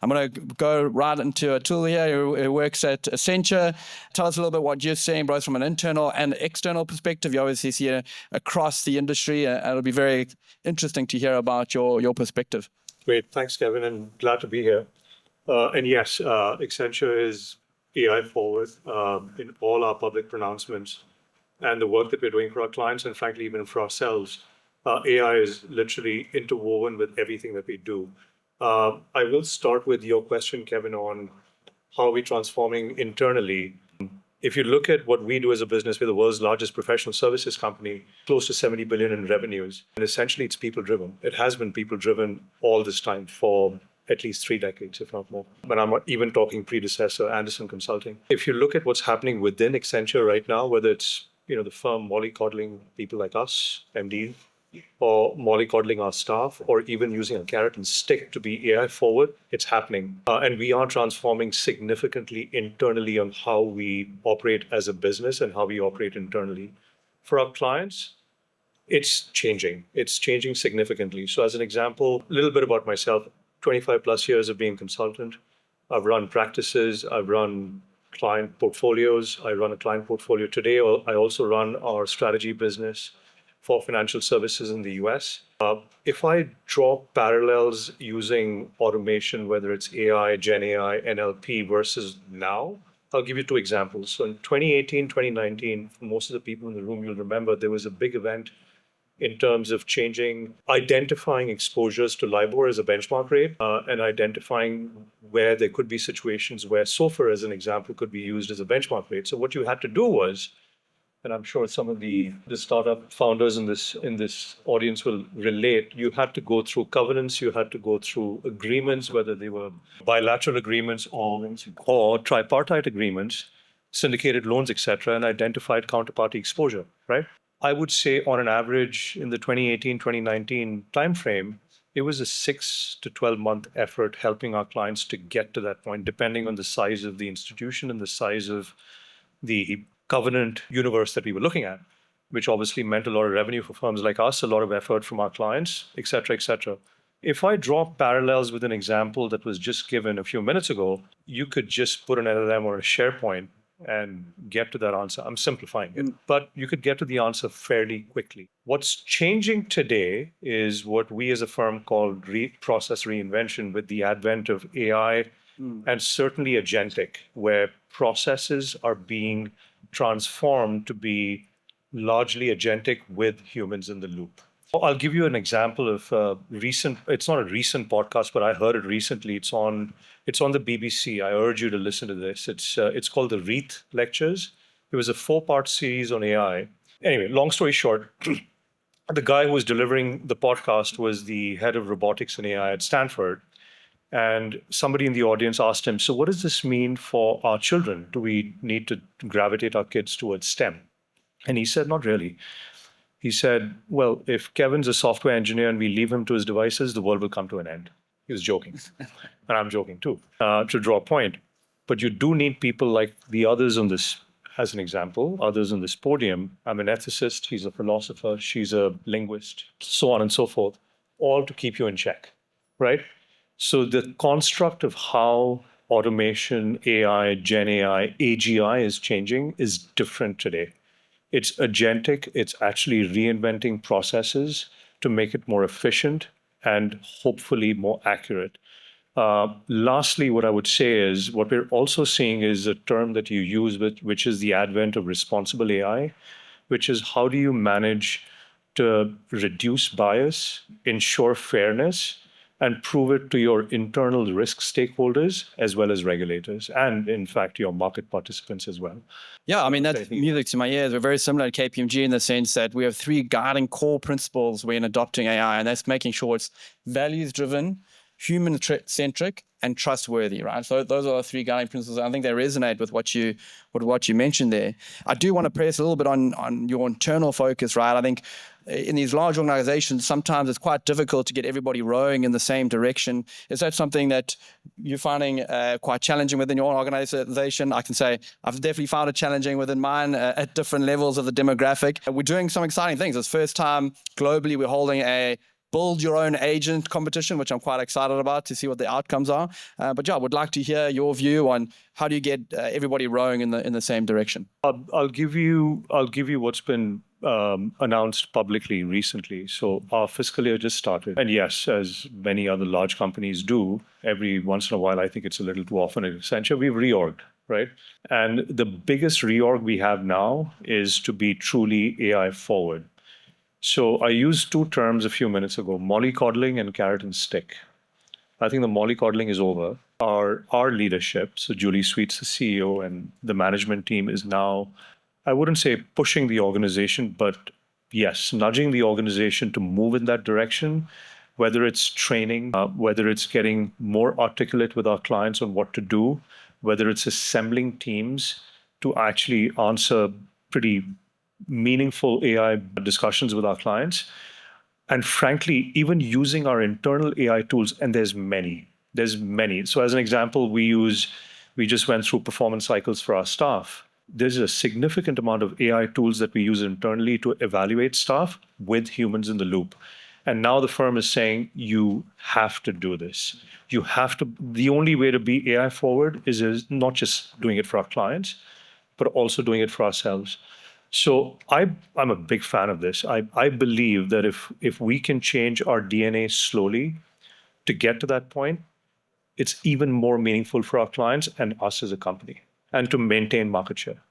I'm going to go right into Atul here, who works at Accenture. Tell us a little bit what you're seeing, both from an internal and external perspective. You obviously see it across the industry. It'll be very interesting to hear about your perspective. Great. Thanks, Kevin, and glad to be here. And yes, Accenture is AI forward in all our public pronouncements and the work that we're doing for our clients, and frankly, even for ourselves. AI is literally interwoven with everything that we do. I will start with your question, Kevin, on how are we transforming internally. If you look at what we do as a business, we're the world's largest professional services company, close to 70 billion in revenues. And essentially, it's people-driven. It has been people-driven all this time for at least 3 decades, if not more. But I'm not even talking predecessor, Andersen Consulting. If you look at what's happening within Accenture right now, whether it's the firm mollycoddling people like us, MD, or mollycoddling our staff, or even using a carrot and stick to be AI forward, it's happening. And we are transforming significantly internally on how we operate as a business and how we operate internally. For our clients, it's changing. It's changing significantly. So as an example, a little bit about myself, 25 plus years of being a consultant. I've run practices, I've run client portfolios. I run a client portfolio today. I also run our strategy business for financial services in the US. If I draw parallels using automation, whether it's AI, GenAI, NLP versus now, I'll give you 2 examples. So in 2018, 2019, for most of the people in the room, you'll remember there was a big event in terms of identifying exposures to LIBOR as a benchmark rate, and identifying where there could be situations where SOFR, as an example, could be used as a benchmark rate. So what you had to do was, and I'm sure some of the startup founders in this audience will relate, you had to go through covenants, you had to go through agreements, whether they were bilateral agreements or tripartite agreements, syndicated loans, etc., and identified counterparty exposure, right? I would say on an average in the 2018-2019 timeframe, it was a 6 to 12-month effort helping our clients to get to that point, depending on the size of the institution and the size of the covenant universe that we were looking at, which obviously meant a lot of revenue for firms like us, a lot of effort from our clients, et cetera, et cetera. If I draw parallels with an example that was just given a few minutes ago, you could just put an LLM or a SharePoint and get to that answer. I'm simplifying it, but you could get to the answer fairly quickly. What's changing today is what we as a firm call process reinvention with the advent of AI and certainly Agentic, where processes are being transformed to be largely Agentic with humans in the loop. I'll give you an example of it's not a recent podcast, but I heard it recently. It's on the BBC. I urge you to listen to this. It's called the 𝐸𝐸 Lectures. It was a 4-part series on AI. Anyway, long story short, the guy who was delivering the podcast was the head of robotics and AI at Stanford. And somebody in the audience asked him, so what does this mean for our children? Do we need to gravitate our kids towards STEM? And he said, not really. He said, well, if Kevin's a software engineer and we leave him to his devices, the world will come to an end. He was joking. And I'm joking too, to draw a point. But you do need people like the others on this, as an example, others on this podium. I'm an ethicist, he's a philosopher, she's a linguist, so on and so forth, all to keep you in check, right? So the construct of how automation, AI, GenAI, AGI is changing is different today. It's agentic. It's actually reinventing processes to make it more efficient and hopefully more accurate. Lastly, what I would say is what we're also seeing is a term that you use, which is the advent of responsible AI, which is how do you manage to reduce bias, ensure fairness, and prove it to your internal risk stakeholders as well as regulators, and in fact, your market participants as well. Yeah, I mean, that's music to my ears. We're very similar to KPMG in the sense that we have 3 guiding core principles when adopting AI, and that's making sure it's values-driven, human-centric, and trustworthy, right? So those are the 3 guiding principles. I think they resonate with what you mentioned there. I do want to press a little bit on your internal focus, right? I think in these large organizations, sometimes it's quite difficult to get everybody rowing in the same direction. Is that something that you're finding quite challenging within your organization? I can say I've definitely found it challenging within mine at different levels of the demographic. We're doing some exciting things. It's the first time globally we're holding a build your own agent competition, which I'm quite excited about to see what the outcomes are. But yeah, I would like to hear your view on how do you get everybody rowing in the same direction. I'll give you what's been announced publicly recently. So our fiscal year just started, and yes, as many other large companies do, every once in a while, I think it's a little too often at Accenture, we've reorged, right? And the biggest reorg we have now is to be truly AI forward. So I used two terms a few minutes ago: mollycoddling and carrot and stick. I think the mollycoddling is over. Our leadership, so Julie Sweets, the CEO, and the management team is now, I wouldn't say pushing the organization, but yes, nudging the organization to move in that direction, whether it's training, whether it's getting more articulate with our clients on what to do, whether it's assembling teams to actually answer pretty meaningful AI discussions with our clients. And frankly, even using our internal AI tools, and there's many. So as an example, we just went through performance cycles for our staff. There's a significant amount of AI tools that we use internally to evaluate staff with humans in the loop. And now the firm is saying, you have to do this. You have to. The only way to be AI forward is not just doing it for our clients, but also doing it for ourselves. So I'm a big fan of this. I believe that if we can change our DNA slowly to get to that point, it's even more meaningful for our clients and us as a company, and to maintain market share.